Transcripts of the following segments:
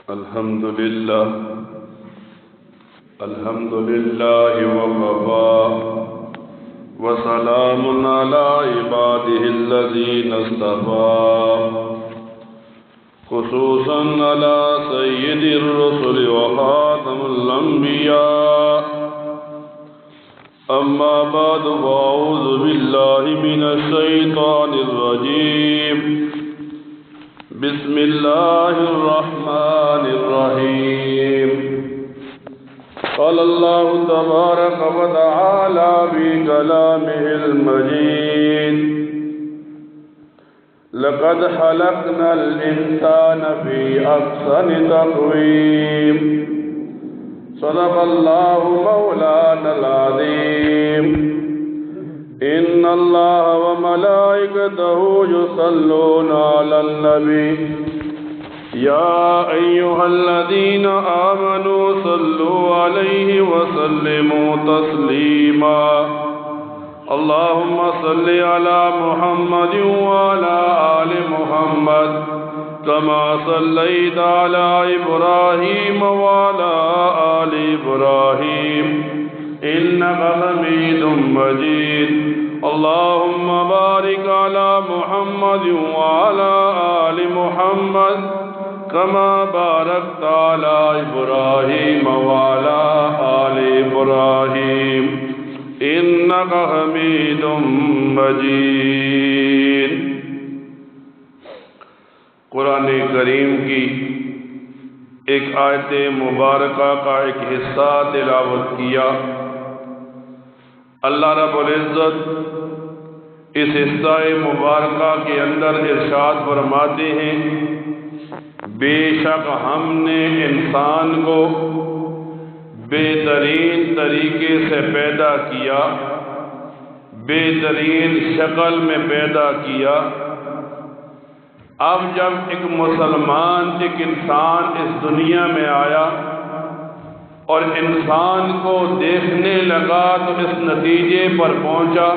الحمد لله وكفى وسلام على عباده الذين اصطفى خصوصا على سيد الرسل وخاتم الأنبياء أما بعد فأعوذ بالله من الشيطان الرجيم بسم الله الرحمن الرحيم قال الله تبارك وتعالى في كلامه المجيد لقد خلقنا الإنسان في أحسن تقويم صدق الله مولانا العظيم إن الله وملائكته يصلون على النبي يا أيها الذين آمنوا صلوا عليه وسلموا تسليما اللهم صل على محمد وعلى آل محمد كما صليت على إبراهيم وعلى آل إبراهيم إنك حميد مجيد اللهم بارك على محمد وعلى آل محمد كما باركت على إبراهيم وعلى آل إبراهيم إنك حميد مجيد۔ قرآن کریم کی ایک آیت مبارکہ کا ایک حصہ تلاوت کیا۔ اللہ رب العزت اس حصہ مبارکہ کے اندر ارشاد فرماتے ہیں بے شک ہم نے انسان کو بہترین طریقے سے پیدا کیا، بہترین شکل میں پیدا کیا۔ اب جب ایک مسلمان ایک انسان اس دنیا میں آیا اور انسان کو دیکھنے لگا تو اس نتیجے پر پہنچا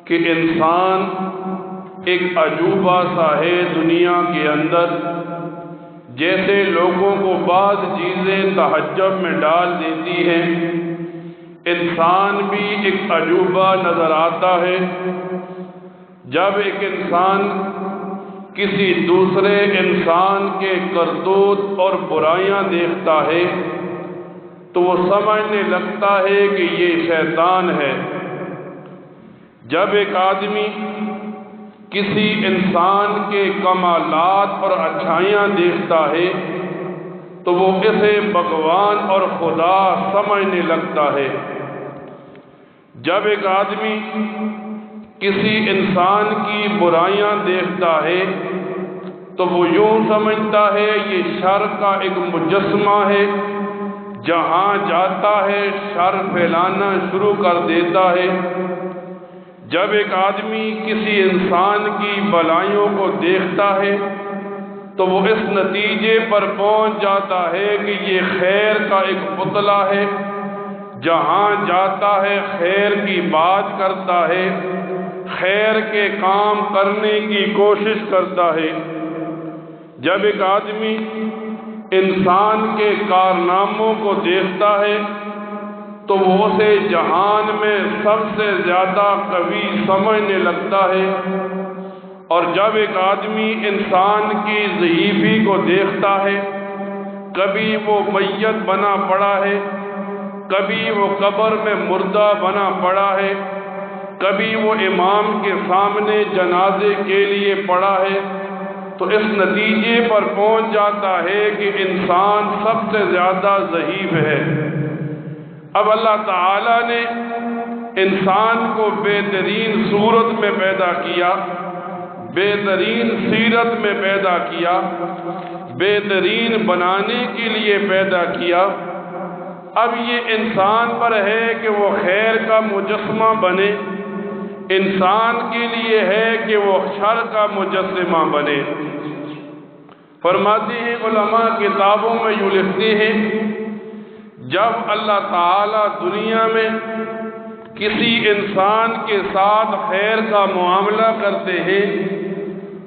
کہ انسان ایک عجوبہ سا ہے دنیا کے اندر۔ جیسے لوگوں کو بعض چیزیں تعجب میں ڈال دیتی ہیں، انسان بھی ایک عجوبہ نظر آتا ہے۔ جب ایک انسان کسی دوسرے انسان کے کرتوت اور برائیاں دیکھتا ہے تو وہ سمجھنے لگتا ہے کہ یہ شیطان ہے۔ جب ایک آدمی کسی انسان کے کمالات اور اچھائیاں دیکھتا ہے تو وہ اسے بھگوان اور خدا سمجھنے لگتا ہے۔ جب ایک آدمی کسی انسان کی برائیاں دیکھتا ہے تو وہ یوں سمجھتا ہے یہ شر کا ایک مجسمہ ہے، جہاں جاتا ہے شر پھیلانا شروع کر دیتا ہے۔ جب ایک آدمی کسی انسان کی بلائیوں کو دیکھتا ہے تو وہ اس نتیجے پر پہنچ جاتا ہے کہ یہ خیر کا ایک پتلا ہے، جہاں جاتا ہے خیر کی بات کرتا ہے، خیر کے کام کرنے کی کوشش کرتا ہے۔ جب ایک آدمی انسان کے کارناموں کو دیکھتا ہے تو وہ اسے جہان میں سب سے زیادہ قوی سمجھنے لگتا ہے، اور جب ایک آدمی انسان کی ضعیفی کو دیکھتا ہے، کبھی وہ میت بنا پڑا ہے، کبھی وہ قبر میں مردہ بنا پڑا ہے، کبھی وہ امام کے سامنے جنازے کے لیے پڑا ہے، تو اس نتیجے پر پہنچ جاتا ہے کہ انسان سب سے زیادہ ضعیف ہے۔ اب اللہ تعالیٰ نے انسان کو بہترین صورت میں پیدا کیا، بہترین سیرت میں پیدا کیا، بہترین بنانے کے لیے پیدا کیا۔ اب یہ انسان پر ہے کہ وہ خیر کا مجسمہ بنے، انسان کے لیے ہے کہ وہ شر کا مجسمہ بنے۔ فرماتے ہیں علماء کتابوں میں یوں لکھتے ہیں جب اللہ تعالیٰ دنیا میں کسی انسان کے ساتھ خیر کا معاملہ کرتے ہیں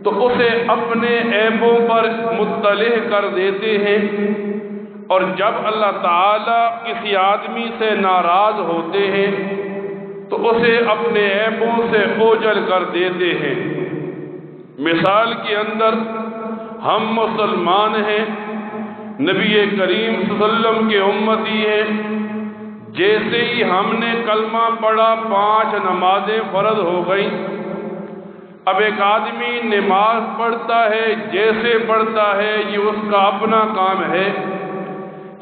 تو اسے اپنے عیبوں پر مطلع کر دیتے ہیں، اور جب اللہ تعالیٰ کسی آدمی سے ناراض ہوتے ہیں تو اسے اپنے عیبوں سے اوجھل کر دیتے ہیں۔ مثال کے اندر ہم مسلمان ہیں، نبی کریم صلی اللہ علیہ وسلم کے امتی ہیں، جیسے ہی ہم نے کلمہ پڑھا 5 نمازیں فرض ہو گئیں۔ اب ایک آدمی نماز پڑھتا ہے، جیسے پڑھتا ہے یہ اس کا اپنا کام ہے،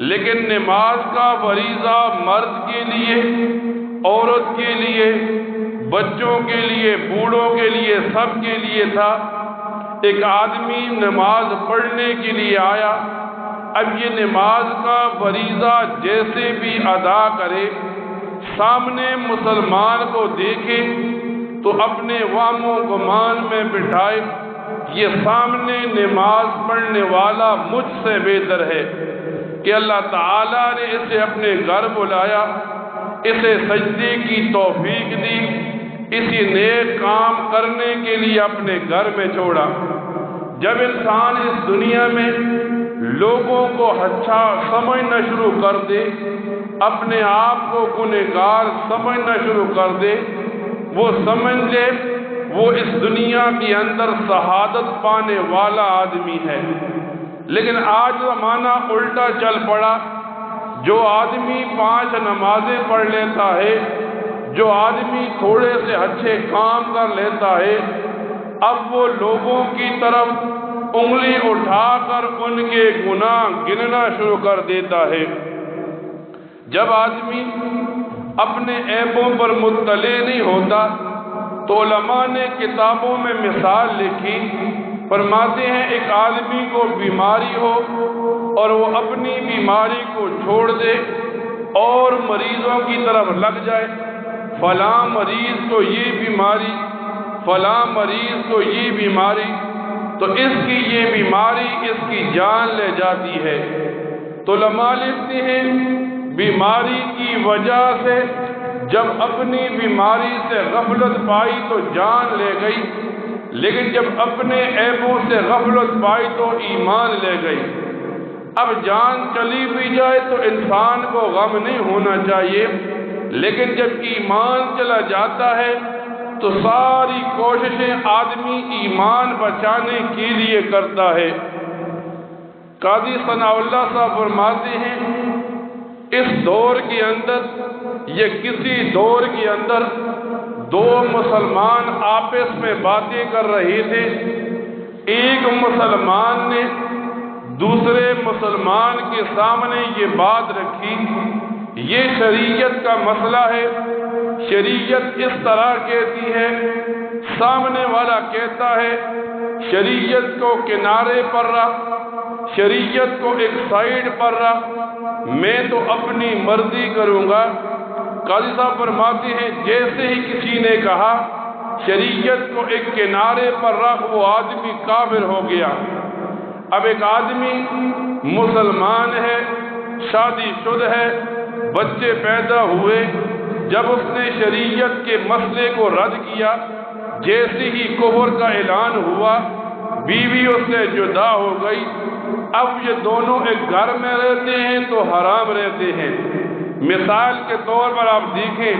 لیکن نماز کا فریضہ مرد کے لیے، عورت کے لیے، بچوں کے لیے، بوڑھوں کے لیے، سب کے لیے تھا۔ ایک آدمی نماز پڑھنے کے لیے آیا، اب یہ نماز کا فریضہ جیسے بھی ادا کرے، سامنے مسلمان کو دیکھے تو اپنے وہم و گمان میں بٹھائے یہ سامنے نماز پڑھنے والا مجھ سے بہتر ہے، کہ اللہ تعالیٰ نے اسے اپنے گھر بلایا، اسے سجدے کی توفیق دی، اسی نیک کام کرنے کے لیے اپنے گھر میں چھوڑا۔ جب انسان اس دنیا میں لوگوں کو اچھا سمجھنا شروع کر دے، اپنے آپ کو گنہگار سمجھنا شروع کر دے، وہ سمجھ لے وہ اس دنیا کے اندر شہادت پانے والا آدمی ہے۔ لیکن آج زمانہ الٹا چل پڑا، جو آدمی 5 نمازیں پڑھ لیتا ہے، جو آدمی تھوڑے سے اچھے کام کر لیتا ہے، اب وہ لوگوں کی طرف انگلی اٹھا کر ان کے گناہ گننا شروع کر دیتا ہے۔ جب آدمی اپنے عیبوں پر مطلع نہیں ہوتا تو علماء نے کتابوں میں مثال لکھی، فرماتے ہیں ایک آدمی کو بیماری ہو اور وہ اپنی بیماری کو چھوڑ دے اور مریضوں کی طرف لگ جائے، فلاں مریض کو یہ بیماری، فلاں مریض کو یہ بیماری، تو اس کی یہ بیماری اس کی جان لے جاتی ہے۔ تو علماء لکھتے ہیں بیماری کی وجہ سے جب اپنی بیماری سے غفلت پائی تو جان لے گئی، لیکن جب اپنے عیبوں سے غفلت پائی تو ایمان لے گئی۔ اب جان چلی بھی جائے تو انسان کو غم نہیں ہونا چاہیے، لیکن جب ایمان چلا جاتا ہے تو ساری کوششیں آدمی ایمان بچانے کے لیے کرتا ہے۔ قاضی ثناء اللہ صاحب فرماتے ہیں اس دور کے اندر یا کسی دور کے اندر 2 مسلمان آپس میں باتیں کر رہے تھے، ایک مسلمان نے دوسرے مسلمان کے سامنے یہ بات رکھی، یہ شریعت کا مسئلہ ہے، شریعت اس طرح کہتی ہے، سامنے والا کہتا ہے شریعت کو کنارے پر رکھ، شریعت کو ایک سائیڈ پر رکھ، میں تو اپنی مرضی کروں گا۔ قاضی صاحب فرماتے ہیں جیسے ہی کسی نے کہا شریعت کو ایک کنارے پر رکھ، وہ آدمی کافر ہو گیا۔ اب ایک آدمی مسلمان ہے، شادی شدہ ہے، بچے پیدا ہوئے، جب اس نے شریعت کے مسئلے کو رد کیا، جیسے ہی کفر کا اعلان ہوا، بیوی اس سے جدا ہو گئی، اب یہ دونوں ایک گھر میں رہتے ہیں تو حرام رہتے ہیں۔ مثال کے طور پر آپ دیکھیں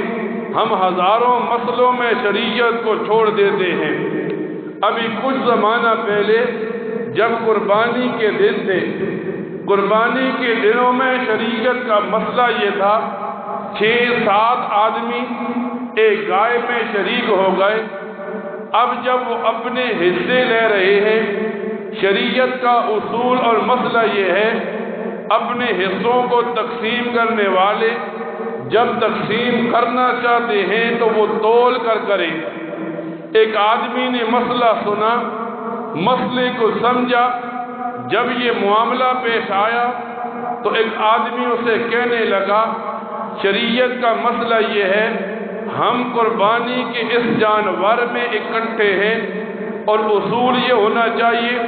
ہم ہزاروں مسئلوں میں شریعت کو چھوڑ دیتے ہیں۔ ابھی کچھ زمانہ پہلے جب قربانی کے دن تھے، قربانی کے دنوں میں شریعت کا مسئلہ یہ تھا 6-7 آدمی ایک گائے میں شریک ہو گئے۔ اب جب وہ اپنے حصے لے رہے ہیں، شریعت کا اصول اور مسئلہ یہ ہے اپنے حصوں کو تقسیم کرنے والے جب تقسیم کرنا چاہتے ہیں تو وہ تول کر کریں۔ ایک آدمی نے مسئلہ سنا، مسئلے کو سمجھا، جب یہ معاملہ پیش آیا تو ایک آدمی اسے کہنے لگا شریعت کا مسئلہ یہ ہے ہم قربانی کے اس جانور میں اکٹھے ہیں اور اصول یہ ہونا چاہیے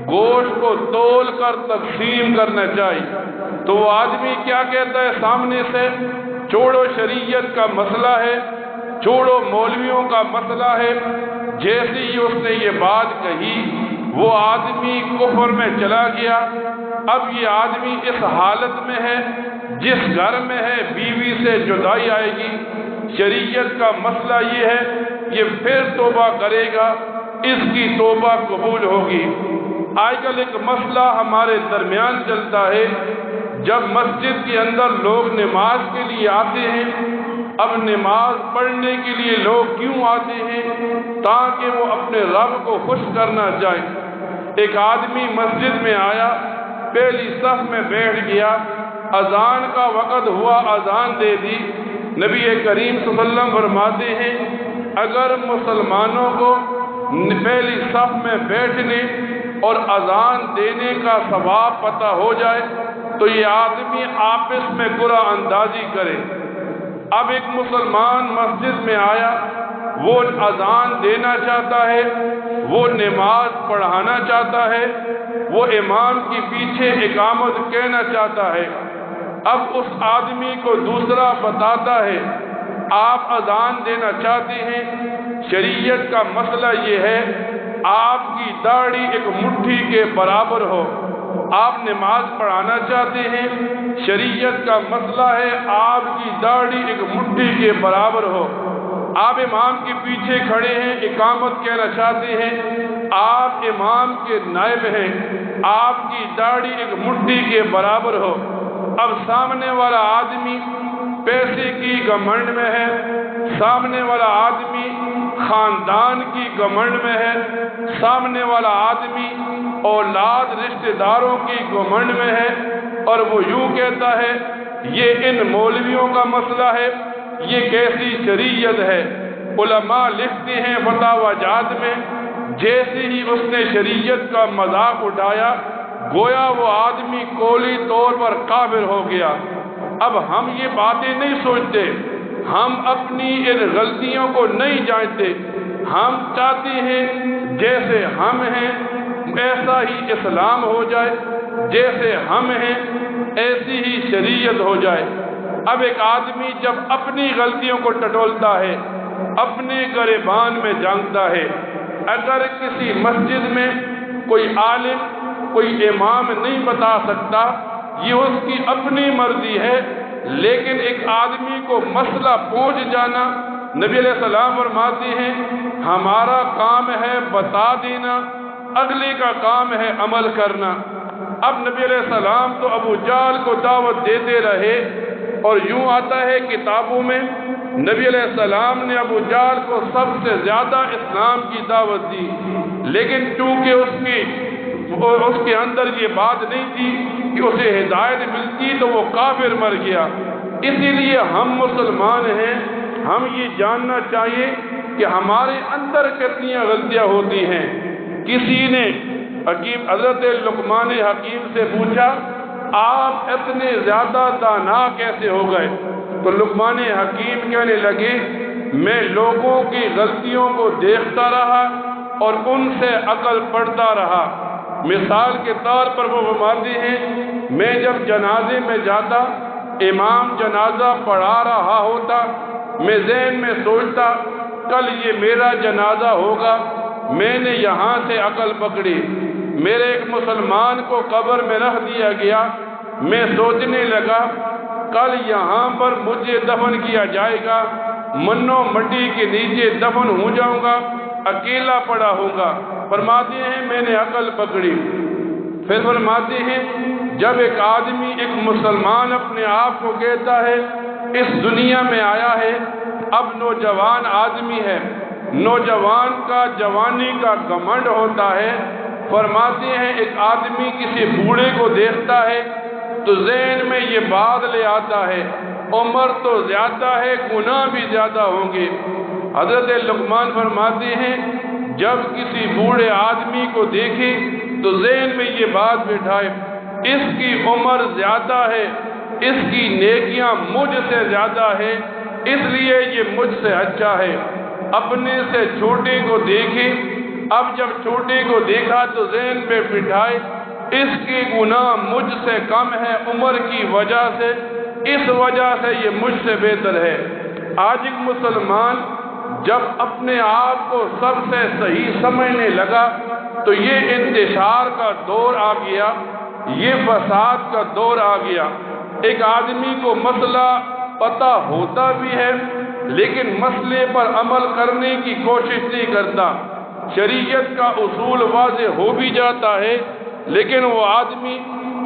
گوشت کو تول کر تقسیم کرنا چاہیے۔ تو وہ آدمی کیا کہتا ہے سامنے سے، چھوڑو شریعت کا مسئلہ ہے، چھوڑو مولویوں کا مسئلہ ہے، جیسے ہی اس نے یہ بات کہی وہ آدمی کفر میں چلا گیا۔ اب یہ آدمی اس حالت میں ہے جس گھر میں ہے بیوی سے جدائی آئے گی، شریعت کا مسئلہ یہ ہے یہ پھر توبہ کرے گا، اس کی توبہ قبول ہوگی۔ آج کل ایک مسئلہ ہمارے درمیان چلتا ہے، جب مسجد کے اندر لوگ نماز کے لیے آتے ہیں، اب نماز پڑھنے کے لیے لوگ کیوں آتے ہیں؟ تاکہ وہ اپنے رب کو خوش کرنا چاہیں۔ ایک آدمی مسجد میں آیا، پہلی صف میں بیٹھ گیا، اذان کا وقت ہوا، اذان دے دی۔ نبی کریم صلی اللہ علیہ وسلم فرماتے ہیں اگر مسلمانوں کو پہلی صف میں بیٹھنے اور اذان دینے کا ثواب پتہ ہو جائے تو یہ آدمی آپس میں قرعہ اندازی کرے۔ اب ایک مسلمان مسجد میں آیا، وہ اذان دینا چاہتا ہے، وہ نماز پڑھانا چاہتا ہے، وہ امام کے پیچھے اقامت کہنا چاہتا ہے۔ اب اس آدمی کو دوسرا بتاتا ہے آپ اذان دینا چاہتے ہیں، شریعت کا مسئلہ یہ ہے آپ کی داڑھی ایک مٹھی کے برابر ہو۔ آپ نماز پڑھانا چاہتے ہیں، شریعت کا مسئلہ ہے آپ کی داڑھی ایک مٹھی کے برابر ہو۔ آپ امام کے پیچھے کھڑے ہیں، اقامت کہنا چاہتے ہیں، آپ امام کے نائب ہیں، آپ کی داڑھی ایک مٹھی کے برابر ہو۔ اب سامنے والا آدمی پیسے کی گھمنڈ میں ہے، سامنے والا آدمی خاندان کی گھمنڈ میں ہے، سامنے والا آدمی اولاد رشتہ داروں کی گھمنڈ میں ہے، اور وہ یوں کہتا ہے یہ ان مولویوں کا مسئلہ ہے، یہ کیسی شریعت ہے۔ علماء لکھتے ہیں فتاوی جات میں جیسے ہی اس نے شریعت کا مذاق اٹھایا گویا وہ آدمی کلی طور پر کافر ہو گیا۔ اب ہم یہ باتیں نہیں سوچتے، ہم اپنی ان غلطیوں کو نہیں جانتے، ہم چاہتے ہیں جیسے ہم ہیں ایسا ہی اسلام ہو جائے، جیسے ہم ہیں ایسی ہی شریعت ہو جائے۔ اب ایک آدمی جب اپنی غلطیوں کو ٹٹولتا ہے، اپنے گریبان میں جانگتا ہے، اگر کسی مسجد میں کوئی عالم کوئی امام نہیں بتا سکتا یہ اس کی اپنی مرضی ہے، لیکن ایک آدمی کو مسئلہ پہنچ جانا، نبی علیہ السلام فرماتے ہیں ہمارا کام ہے بتا دینا، اگلے کا کام ہے عمل کرنا۔ اب نبی علیہ السلام تو ابو جہل کو دعوت دیتے رہے، اور یوں آتا ہے کتابوں میں نبی علیہ السلام نے ابو جہل کو سب سے زیادہ اسلام کی دعوت دی، لیکن چونکہ اس کے اندر یہ بات نہیں تھی کہ اسے ہدایت ملتی تو وہ کافر مر گیا۔ اسی لیے ہم مسلمان ہیں، ہم یہ جاننا چاہیے کہ ہمارے اندر کتنی غلطیاں ہوتی ہیں۔ کسی نے حضرت لقمان حکیم سے پوچھا آپ اتنے زیادہ دانا کیسے ہو گئے؟ تو لقمان حکیم کہنے لگے میں لوگوں کی غلطیوں کو دیکھتا رہا اور ان سے عقل پڑھتا رہا۔ مثال کے طور پر وہ فرماتے ہیں میں جب جنازے میں جاتا، امام جنازہ پڑھا رہا ہوتا، میں ذہن میں سوچتا کل یہ میرا جنازہ ہوگا، میں نے یہاں سے عقل پکڑی، میرے ایک مسلمان کو قبر میں رکھ دیا گیا، میں سوچنے لگا کل یہاں پر مجھے دفن کیا جائے گا، منو مٹی کے نیچے دفن ہو جاؤں گا، اکیلا پڑا ہوں گا۔ فرماتے ہیں میں نے عقل پکڑی۔ پھر فرماتے ہیں جب ایک آدمی ایک مسلمان اپنے آپ کو کہتا ہے اس دنیا میں آیا ہے، اب نوجوان آدمی ہے، نوجوان کا جوانی کا گھمنڈ ہوتا ہے، فرماتے ہیں ایک آدمی کسی بوڑھے کو دیکھتا ہے تو ذہن میں یہ بات لے آتا ہے عمر تو زیادہ ہے گناہ بھی زیادہ ہوں گے۔ حضرت لقمان فرماتے ہیں جب کسی بوڑھے آدمی کو دیکھے تو ذہن میں یہ بات بٹھائے اس کی عمر زیادہ ہے، اس کی نیکیاں مجھ سے زیادہ ہے، اس لیے یہ مجھ سے اچھا ہے۔ اپنے سے چھوٹے کو دیکھے، اب جب چھوٹے کو دیکھا تو ذہن پہ بٹھائے اس کی گناہ مجھ سے کم ہے عمر کی وجہ سے، اس وجہ سے یہ مجھ سے بہتر ہے۔ آج ایک مسلمان جب اپنے آپ کو سب سے صحیح سمجھنے لگا تو یہ انتشار کا دور آ گیا، یہ فساد کا دور آ گیا۔ ایک آدمی کو مسئلہ پتہ ہوتا بھی ہے لیکن مسئلے پر عمل کرنے کی کوشش نہیں کرتا، شریعت کا اصول واضح ہو بھی جاتا ہے لیکن وہ آدمی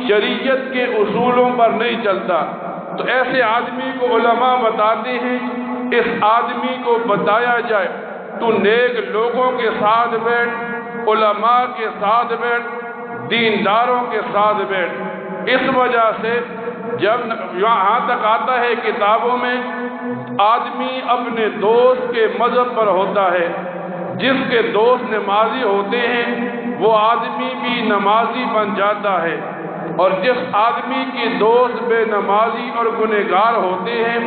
شریعت کے اصولوں پر نہیں چلتا۔ تو ایسے آدمی کو علماء بتاتے ہیں اس آدمی کو بتایا جائے تو نیک لوگوں کے ساتھ بیٹھ، علماء کے ساتھ بیٹھ، دینداروں کے ساتھ بیٹھ۔ اس وجہ سے جب یہاں تک آتا ہے کتابوں میں آدمی اپنے دوست کے مذہب پر ہوتا ہے، جس کے دوست نمازی ہوتے ہیں وہ آدمی بھی نمازی بن جاتا ہے، اور جس آدمی کی دوست بے نمازی اور گنہگار ہوتے ہیں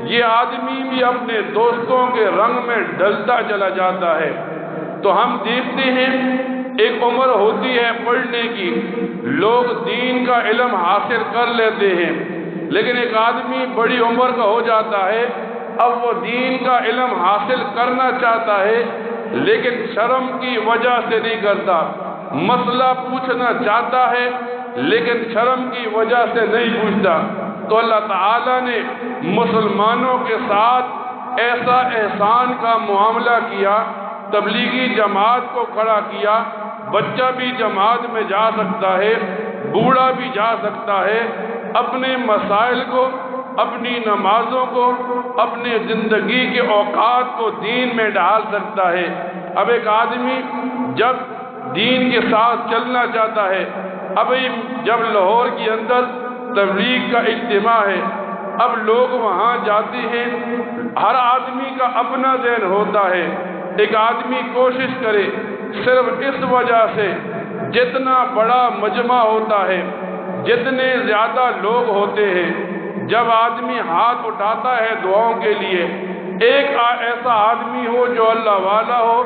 یہ آدمی بھی اپنے دوستوں کے رنگ میں ڈلتا چلا جاتا ہے۔ تو ہم دیکھتے ہیں ایک عمر ہوتی ہے پڑھنے کی، لوگ دین کا علم حاصل کر لیتے ہیں، لیکن ایک آدمی بڑی عمر کا ہو جاتا ہے، اب وہ دین کا علم حاصل کرنا چاہتا ہے لیکن شرم کی وجہ سے نہیں کرتا، مسئلہ پوچھنا چاہتا ہے لیکن شرم کی وجہ سے نہیں پوچھتا۔ تو اللہ تعالیٰ نے مسلمانوں کے ساتھ ایسا احسان کا معاملہ کیا، تبلیغی جماعت کو کھڑا کیا، بچہ بھی جماعت میں جا سکتا ہے، بوڑھا بھی جا سکتا ہے، اپنے مسائل کو، اپنی نمازوں کو، اپنی زندگی کے اوقات کو دین میں ڈال سکتا ہے۔ اب ایک آدمی جب دین کے ساتھ چلنا چاہتا ہے، اب جب لاہور کے اندر تبلیغ کا اجتماع ہے، اب لوگ وہاں جاتے ہیں، ہر آدمی کا اپنا ذہن ہوتا ہے، ایک آدمی کوشش کرے صرف اس وجہ سے جتنا بڑا مجمع ہوتا ہے، جتنے زیادہ لوگ ہوتے ہیں، جب آدمی ہاتھ اٹھاتا ہے دعاؤں کے لیے، ایک ایسا آدمی ہو جو اللہ والا ہو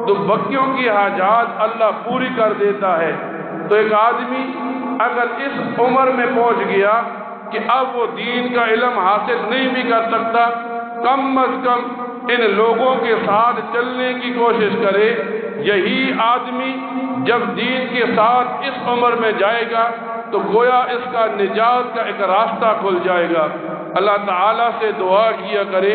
تو بکیوں کی حاجات اللہ پوری کر دیتا ہے۔ تو ایک آدمی اگر اس عمر میں پہنچ گیا کہ اب وہ دین کا علم حاصل نہیں بھی کر سکتا، کم از کم ان لوگوں کے ساتھ چلنے کی کوشش کرے۔ یہی آدمی جب دین کے ساتھ اس عمر میں جائے گا تو گویا اس کا نجات کا ایک راستہ کھل جائے گا۔ اللہ تعالیٰ سے دعا کیا کرے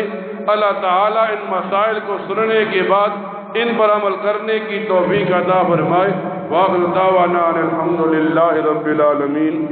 اللہ تعالیٰ ان مسائل کو سننے کے بعد ان پر عمل کرنے کی توفیق عطا فرمائے۔ وآخر دعوانا ان الحمد للہ رب العالمین۔